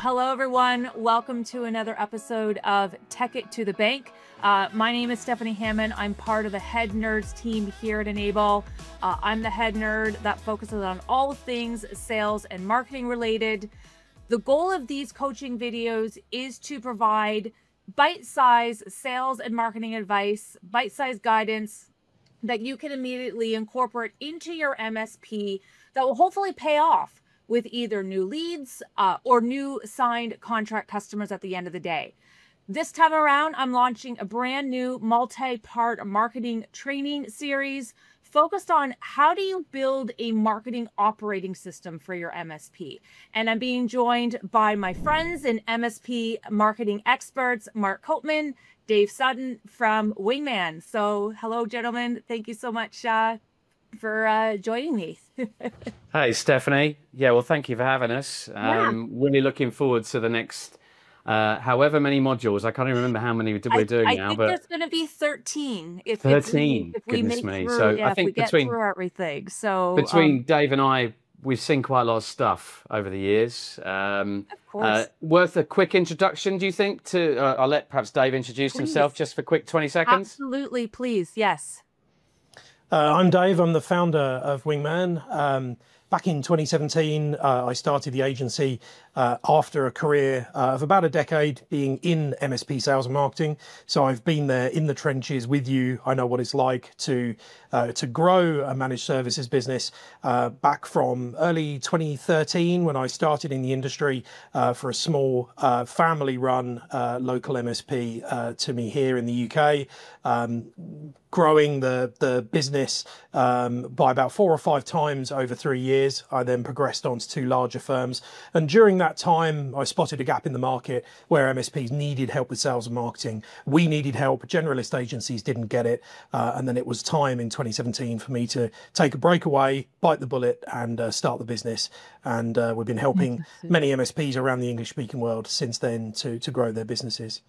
Hello, everyone. Welcome to another episode of Tech It to the Bank. My name is Stefanie Hammond. I'm part of the Head Nerds team here at Enable. I'm the head nerd that focuses on all things sales and marketing related. The goal of these coaching videos is to provide bite-sized sales and marketing advice, bite-sized guidance that you can immediately incorporate into your MSP that will hopefully pay off with either new leads or new signed contract customers at the end of the day. This time around, I'm launching a brand new multi-part marketing training series focused on how do you build a marketing operating system for your MSP. And I'm being joined by my friends and MSP marketing experts, Mark Copeman, Dave Sutton from Wingman. So hello, gentlemen. Thank you so much for joining me. Hey, Stephanie. Yeah, well, thank you for having us. Really looking forward to the next, however many modules. I can't even remember how many we're doing now. I think but there's going to be 13. If 13, if we goodness make me. through, So yeah, I think if we get through everything. So between Dave and I, we've seen quite a lot of stuff over the years. Of course. Worth a quick introduction, do you think? I'll let perhaps Dave introduce himself just for quick 20 seconds. Absolutely, please. Yes. I'm Dave. I'm the founder of Wingman. Back in 2017, I started the agency after a career of about a decade being in MSP sales and marketing. So I've been there in the trenches with you. I know what it's like to grow a managed services business back from early 2013 when I started in the industry for a small family-run local MSP to me here in the UK. Growing the business by about 4 or 5 times over 3 years. I then progressed on to 2 larger firms. And during that time, I spotted a gap in the market where MSPs needed help with sales and marketing. We needed help. Generalist agencies didn't get it. And then it was time in 2017 for me to take a break away, bite the bullet and start the business. And we've been helping many MSPs around the English-speaking world since then to grow their businesses.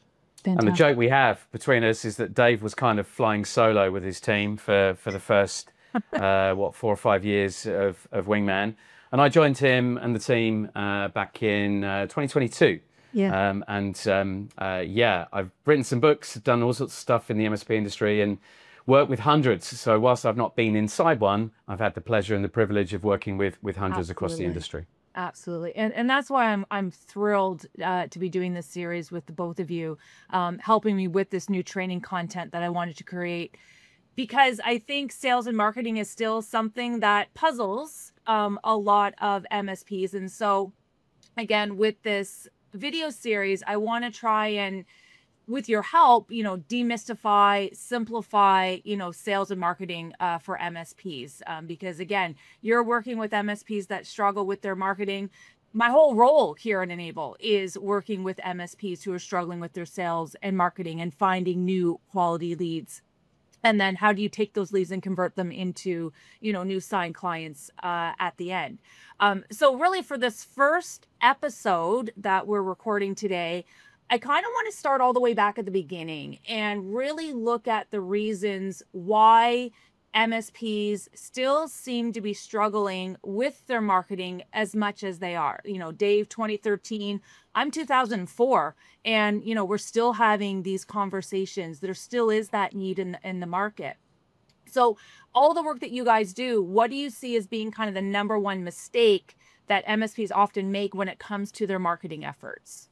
Fantastic. And the joke we have between us is that Dave was kind of flying solo with his team for the first, 4 or 5 years of Wingman. And I joined him and the team back in 2022. Yeah. I've written some books, done all sorts of stuff in the MSP industry and worked with hundreds. So whilst I've not been inside one, I've had the pleasure and the privilege of working with hundreds across the industry. Absolutely. And that's why I'm thrilled to be doing this series with the both of you, helping me with this new training content that I wanted to create, because I think sales and marketing is still something that puzzles a lot of MSPs. And so again, with this video series, I want to try and, with your help, demystify, simplify, sales and marketing for MSPs. Because again, you're working with MSPs that struggle with their marketing. My whole role here at Enable is working with MSPs who are struggling with their sales and marketing and finding new quality leads. And then how do you take those leads and convert them into, new signed clients at the end? So really for this first episode that we're recording today, I kind of want to start all the way back at the beginning and really look at the reasons why MSPs still seem to be struggling with their marketing as much as they are. Dave, 2013, I'm 2004, and, we're still having these conversations. There still is that need in the market. So all the work that you guys do, what do you see as being kind of the number one mistake that MSPs often make when it comes to their marketing efforts?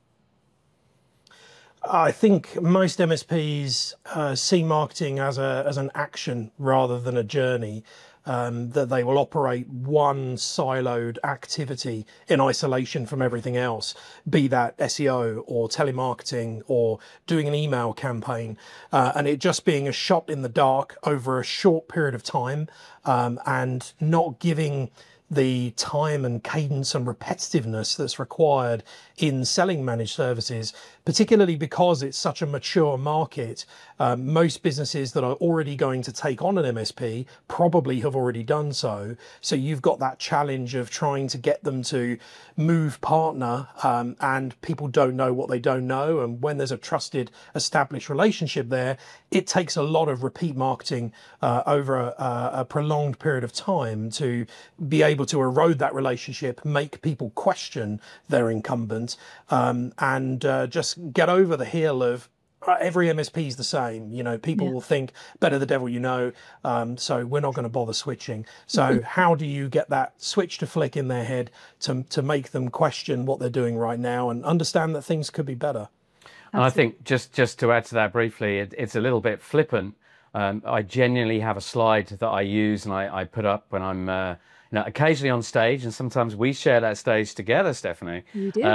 I think most MSPs see marketing as an action rather than a journey, that they will operate one siloed activity in isolation from everything else, be that SEO or telemarketing or doing an email campaign, and it just being a shot in the dark over a short period of time, and not giving the time and cadence and repetitiveness that's required in selling managed services, particularly because it's such a mature market. Most businesses that are already going to take on an MSP probably have already done so. So you've got that challenge of trying to get them to move partner, and people don't know what they don't know. And when there's a trusted, established relationship there, it takes a lot of repeat marketing over a prolonged period of time to be able able to erode that relationship, make people question their incumbent, and just get over the hill of every MSP is the same. You know, people will think better the devil you know, so we're not going to bother switching. So how do you get that switch to flick in their head to make them question what they're doing right now and understand that things could be better? And I think just to add to that briefly, it's a little bit flippant. I genuinely have a slide that I use and I put up when I'm occasionally on stage, and sometimes we share that stage together, Stefanie,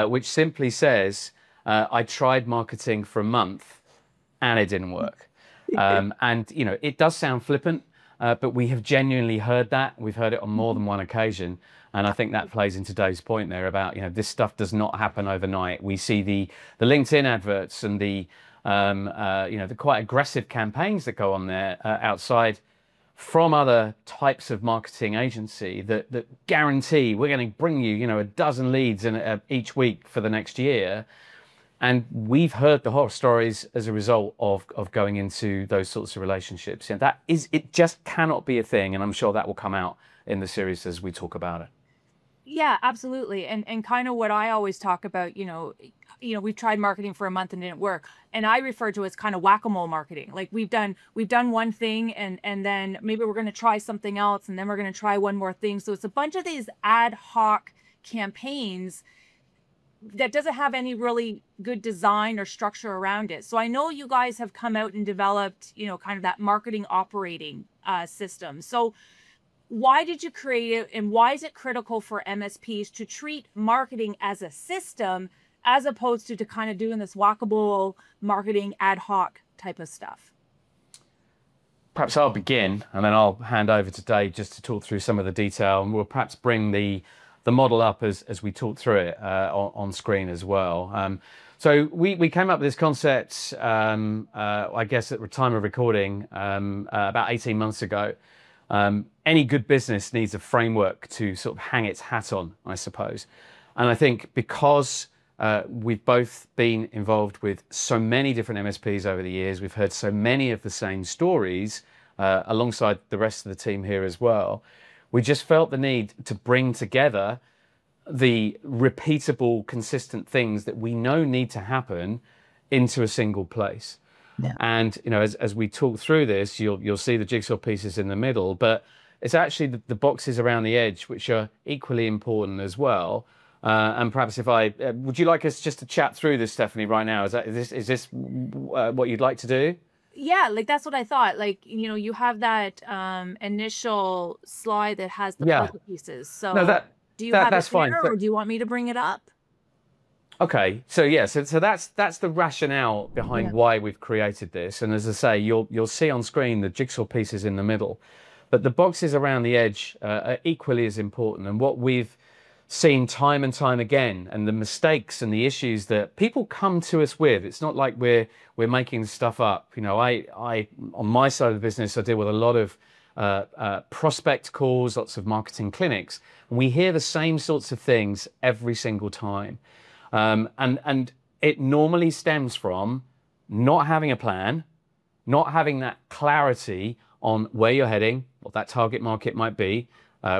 which simply says, I tried marketing for a month and it didn't work. And, you know, it does sound flippant, but we have genuinely heard that. We've heard it on more than one occasion. And I think that plays into Dave's point there about, you know, this stuff does not happen overnight. We see the LinkedIn adverts and the quite aggressive campaigns that go on there outside from other types of marketing agency that guarantee we're going to bring you, you know, a dozen leads each week for the next year. And we've heard the horror stories as a result of going into those sorts of relationships. And it just cannot be a thing. And I'm sure that will come out in the series as we talk about it. Yeah, absolutely. And kind of what I always talk about, you know, we've tried marketing for a month and it didn't work. And I refer to it as kind of whack-a-mole marketing. Like we've done one thing and then maybe we're going to try something else and then we're going to try one more thing. So it's a bunch of these ad hoc campaigns that doesn't have any really good design or structure around it. So I know you guys have come out and developed, you know, kind of that marketing operating system. So why did you create it, and why is it critical for MSPs to treat marketing as a system as opposed to kind of doing this walkable marketing ad hoc type of stuff? Perhaps I'll begin and then I'll hand over to Dave just to talk through some of the detail, and we'll perhaps bring the model up as we talk through it on screen as well. So we came up with this concept, I guess at the time of recording, about 18 months ago. Any good business needs a framework to sort of hang its hat on, I suppose. And I think because we've both been involved with so many different MSPs over the years, we've heard so many of the same stories alongside the rest of the team here as well. We just felt the need to bring together the repeatable, consistent things that we know need to happen into a single place. Yeah. And, you know, as we talk through this, you'll see the jigsaw pieces in the middle, but it's actually the boxes around the edge, which are equally important as well. And perhaps would you like us just to chat through this, Stefanie, right now? Is this what you'd like to do? Yeah, like that's what I thought. Like, you know, you have that initial slide that has the puzzle pieces. So no, do you have that's it there, fine. or do you want me to bring it up? Okay, so yeah, so that's the rationale behind why we've created this. And as I say, you'll see on screen the jigsaw pieces in the middle, but the boxes around the edge are equally as important. And what we've seen time and time again, and the mistakes and the issues that people come to us with, it's not like we're making stuff up. You know, I on my side of the business, I deal with a lot of prospect calls, lots of marketing clinics, and we hear the same sorts of things every single time. And it normally stems from not having a plan, not having that clarity on where you're heading, what that target market might be,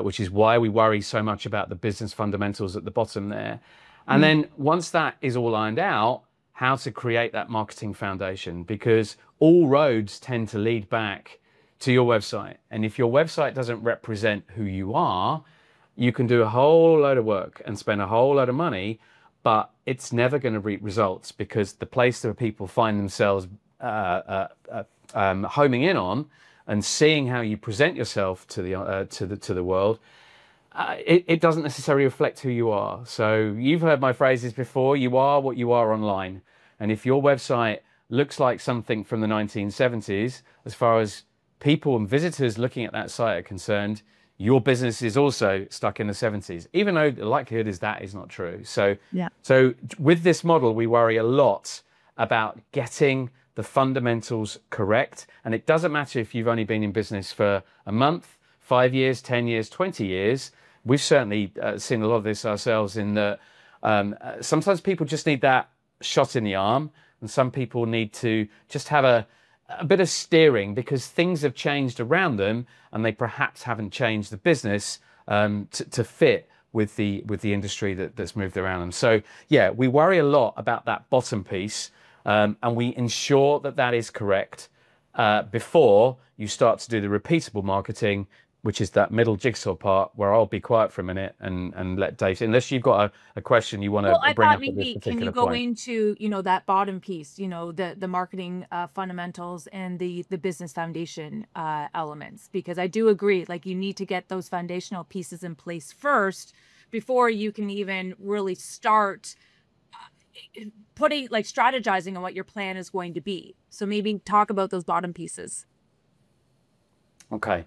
which is why we worry so much about the business fundamentals at the bottom there. And then once that is all ironed out, how to create that marketing foundation, because all roads tend to lead back to your website. And if your website doesn't represent who you are, you can do a whole load of work and spend a whole load of money, but it's never going to reap results, because the place that people find themselves homing in on and seeing how you present yourself to the world, it doesn't necessarily reflect who you are. So you've heard my phrases before: you are what you are online. And if your website looks like something from the 1970s, as far as people and visitors looking at that site are concerned, your business is also stuck in the 70s, even though the likelihood is that is not true. So with this model, we worry a lot about getting the fundamentals correct. And it doesn't matter if you've only been in business for a month, 5 years, 10 years, 20 years. We've certainly seen a lot of this ourselves in that sometimes people just need that shot in the arm, and some people need to just have a bit of steering because things have changed around them and they perhaps haven't changed the business to fit with the industry that's moved around them. So yeah, we worry a lot about that bottom piece, and we ensure that that is correct before you start to do the repeatable marketing, which is that middle jigsaw part where I'll be quiet for a minute and let Dave, unless you've got a question you want to I bring thought up at this maybe, can particular you go point. into, that bottom piece, the marketing fundamentals and the business foundation elements? Because I do agree, like, you need to get those foundational pieces in place first before you can even really start strategizing on what your plan is going to be. So maybe talk about those bottom pieces. Okay.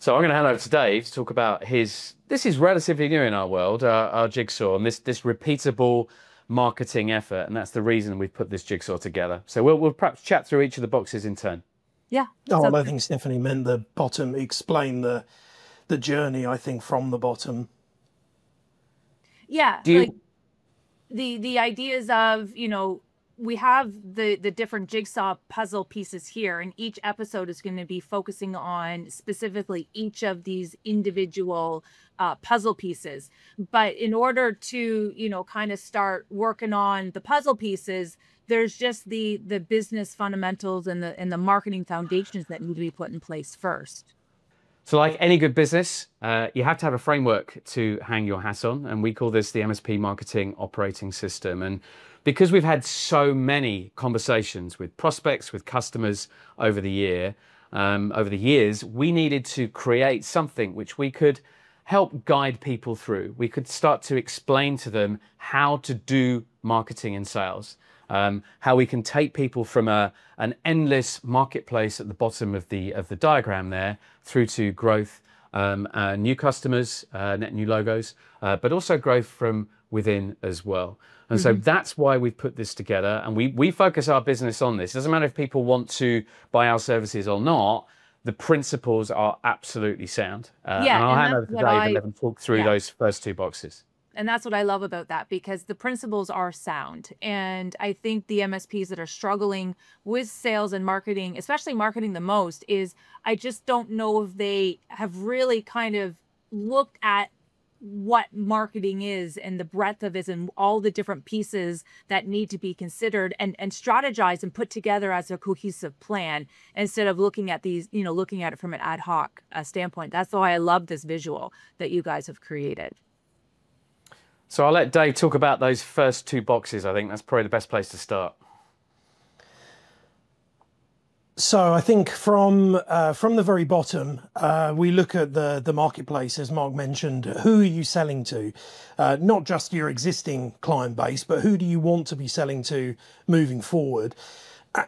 So I'm going to hand over to Dave to talk about this is relatively new in our world, our jigsaw, and this repeatable marketing effort. And that's the reason we've put this jigsaw together. So we'll perhaps chat through each of the boxes in turn. Yeah. Oh, well, I think Stephanie meant the bottom, explain the journey, I think, from the bottom. Yeah. Like the ideas of, we have the different jigsaw puzzle pieces here, and each episode is going to be focusing on specifically each of these individual puzzle pieces. But in order to, kind of start working on the puzzle pieces, there's just the business fundamentals and the marketing foundations that need to be put in place first. So like any good business, you have to have a framework to hang your hat on. And we call this the MSP Marketing Operating System. And because we've had so many conversations with prospects, with customers over the years, we needed to create something which we could help guide people through. We could start to explain to them how to do marketing and sales, how we can take people from an endless marketplace at the bottom of the diagram there through to growth, new customers, net new logos, but also growth from within as well. And so that's why we've put this together, and we focus our business on this. It doesn't matter if people want to buy our services or not, the principles are absolutely sound. And I'll hand over to Dave and let him talk through those first two boxes. And that's what I love about that, because the principles are sound. And I think the MSPs that are struggling with sales and marketing, especially marketing the most, is I just don't know if they have really kind of looked at what marketing is and the breadth of it and all the different pieces that need to be considered and strategized and put together as a cohesive plan, instead of looking at these, looking at it from an ad hoc standpoint. That's why I love this visual that you guys have created. So I'll let Dave talk about those first two boxes. I think that's probably the best place to start. So I think from the very bottom, we look at the marketplace, as Mark mentioned. Who are you selling to? Not just your existing client base, but who do you want to be selling to moving forward?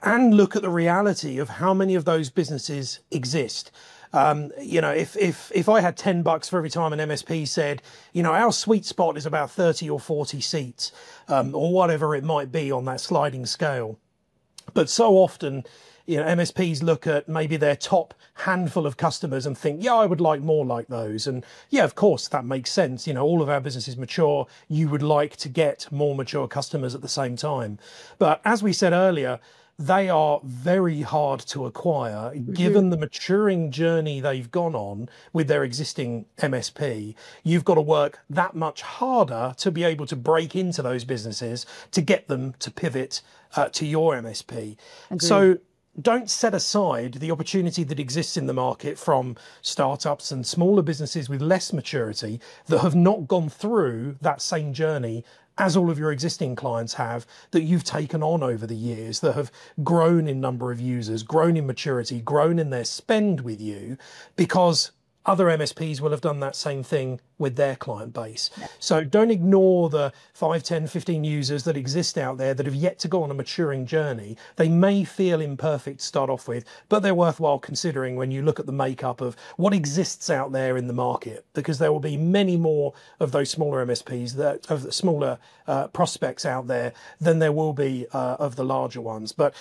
And look at the reality of how many of those businesses exist. If I had $10 for every time an MSP said, our sweet spot is about 30 or 40 seats, or whatever it might be on that sliding scale. But so often, MSPs look at maybe their top handful of customers and think, yeah, I would like more like those. And yeah, of course, that makes sense. All of our business is mature. You would like to get more mature customers at the same time. But as we said earlier, they are very hard to acquire, given the maturing journey they've gone on with their existing MSP. You've got to work that much harder to be able to break into those businesses to get them to pivot to your MSP. Agreed. So don't set aside the opportunity that exists in the market from startups and smaller businesses with less maturity that have not gone through that same journey as all of your existing clients have, that you've taken on over the years, that have grown in number of users, grown in maturity, grown in their spend with you, because other MSPs will have done that same thing with their client base. So don't ignore the 5, 10, 15 users that exist out there that have yet to go on a maturing journey. They may feel imperfect to start off with, but they're worthwhile considering when you look at the makeup of what exists out there in the market, because there will be many more of those smaller MSPs, of the smaller prospects out there than there will be of the larger ones. But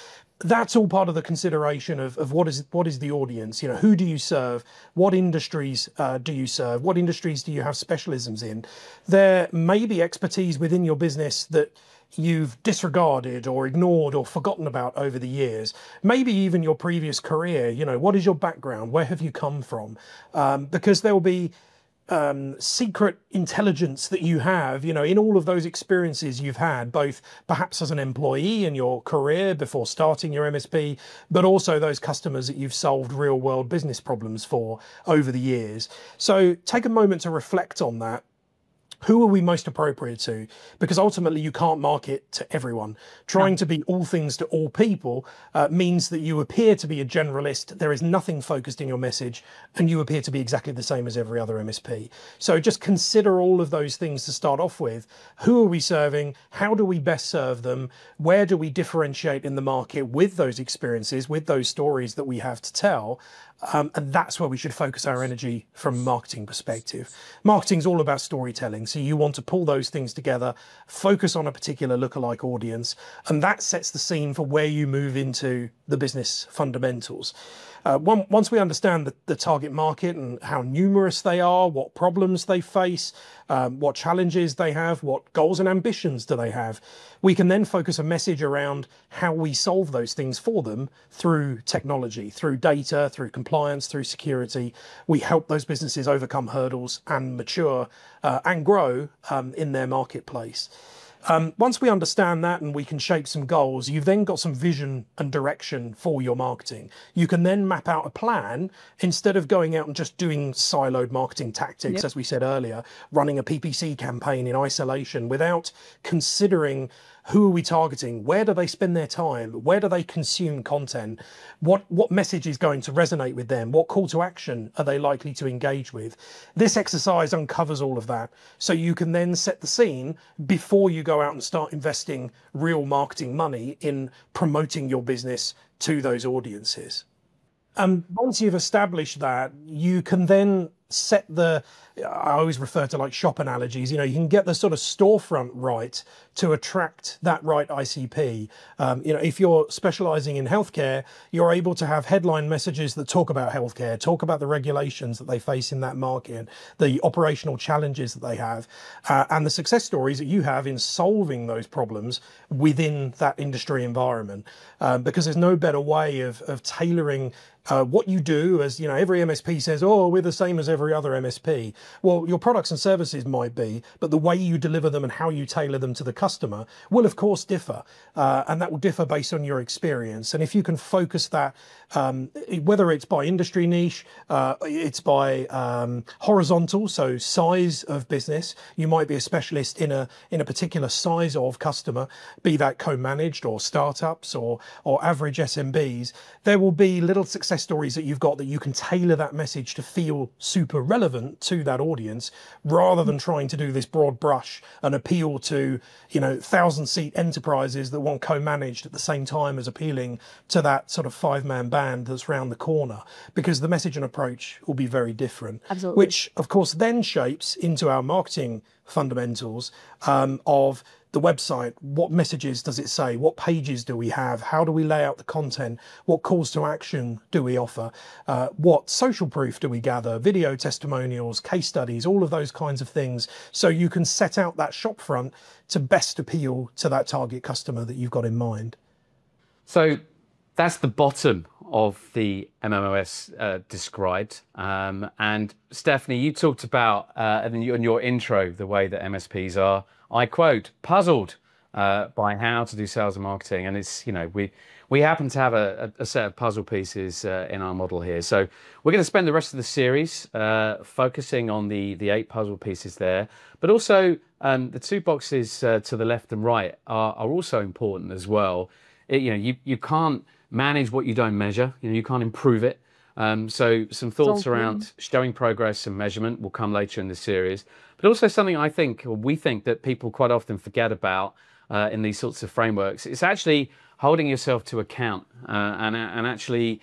that's all part of the consideration of what is the audience. Who do you serve? What industries do you serve? What industries do you have specialisms in? There may be expertise within your business that you've disregarded or ignored or forgotten about over the years. Maybe even your previous career. What is your background? Where have you come from? Because there will be secret intelligence that you have, in all of those experiences you've had, both perhaps as an employee in your career before starting your MSP, but also those customers that you've solved real world business problems for over the years. So take a moment to reflect on that. Who are we most appropriate to? Because ultimately you can't market to everyone. Trying to be all things to all people means that you appear to be a generalist. There is nothing focused in your message, and you appear to be exactly the same as every other MSP. So just consider all of those things to start off with. Who are we serving? How do we best serve them? Where do we differentiate in the market with those experiences, with those stories that we have to tell? And that's where we should focus our energy from a marketing perspective. Marketing is all about storytelling. So you want to pull those things together, focus on a particular lookalike audience, and that sets the scene for where you move into the business fundamentals. Once we understand the target market and how numerous they are, what problems they face, what challenges they have, what goals and ambitions do they have, we can then focus a message around how we solve those things for them through technology, through data, through compliance, through security. We help those businesses overcome hurdles and mature and grow in their marketplace. Once we understand that and we can shape some goals, you've then got some vision and direction for your marketing. You can then map out a plan instead of going out and just doing siloed marketing tactics, as we said earlier, running a PPC campaign in isolation without considering who are we targeting? Where do they spend their time? Where do they consume content? What message is going to resonate with them? What call to action are they likely to engage with? This exercise uncovers all of that. So you can then set the scene before you go out and start investing real marketing money in promoting your business to those audiences. Once you've established that, you can then set I always refer to like shop analogies, you can get the sort of storefront right to attract that right ICP. If you're specializing in healthcare, you're able to have headline messages that talk about healthcare, talk about the regulations that they face in that market, the operational challenges that they have, and the success stories that you have in solving those problems within that industry environment. Because there's no better way of tailoring what you do. As every MSP says, oh, we're the same as every other MSP. Well, your products and services might be, but the way you deliver them and how you tailor them to the customer will of course differ, and that will differ based on your experience. And if you can focus that, whether it's by industry niche, it's by horizontal, so size of business, you might be a specialist in a particular size of customer, be that co-managed or startups or average SMBs, there will be little success stories that you've got that you can tailor that message to feel super relevant to that audience, rather than trying to do this broad brush and appeal to 1,000-seat enterprises that want co-managed at the same time as appealing to that sort of 5-man band that's round the corner, because the message and approach will be very different. Absolutely. Which of course then shapes into our marketing fundamentals of the website. What messages does it say? What pages do we have? How do we lay out the content? What calls to action do we offer? What social proof do we gather? Video testimonials, case studies, all of those kinds of things. So you can set out that shop front to best appeal to that target customer that you've got in mind. So that's the bottom of the MMOS described. And Stefanie, you talked about in your intro the way that MSPs are, I quote, puzzled by how to do sales and marketing. And it's, we happen to have a set of puzzle pieces in our model here. So we're going to spend the rest of the series focusing on the 8 puzzle pieces there, but also the 2 boxes to the left and right are also important as well. You can't manage what you don't measure. You can't improve it. So some thoughts around showing progress and measurement will come later in the series, but also something we think that people quite often forget about in these sorts of frameworks. It's actually holding yourself to account and actually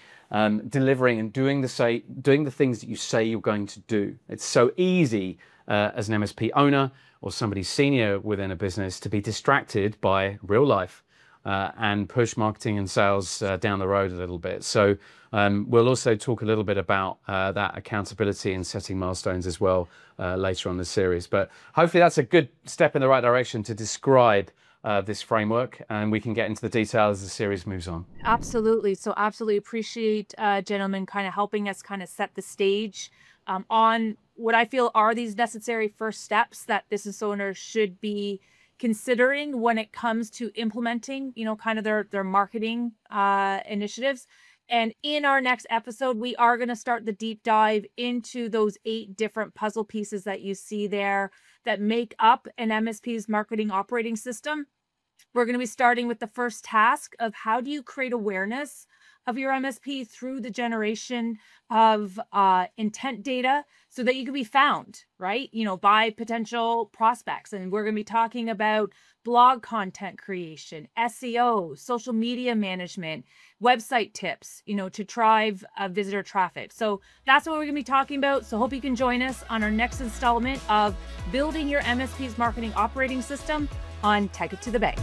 delivering and doing the things that you say you're going to do. It's so easy as an MSP owner or somebody senior within a business to be distracted by real life and push marketing and sales down the road a little bit. So we'll also talk a little bit about that accountability and setting milestones as well later on in the series. But hopefully that's a good step in the right direction to describe this framework, and we can get into the detail as the series moves on. Absolutely. So absolutely appreciate gentlemen kind of helping us kind of set the stage on what I feel are these necessary first steps that business owners should be considering when it comes to implementing, kind of their marketing initiatives. And in our next episode, we are going to start the deep dive into those 8 different puzzle pieces that you see there that make up an MSP's marketing operating system. We're going to be starting with the first task of how do you create awareness of your MSP through the generation of intent data so that you can be found, right? By potential prospects. And we're going to be talking about blog content creation, SEO, social media management, website tips, to drive visitor traffic. So that's what we're going to be talking about. So hope you can join us on our next installment of Building Your MSP's Marketing Operating System on Take It to the Bank.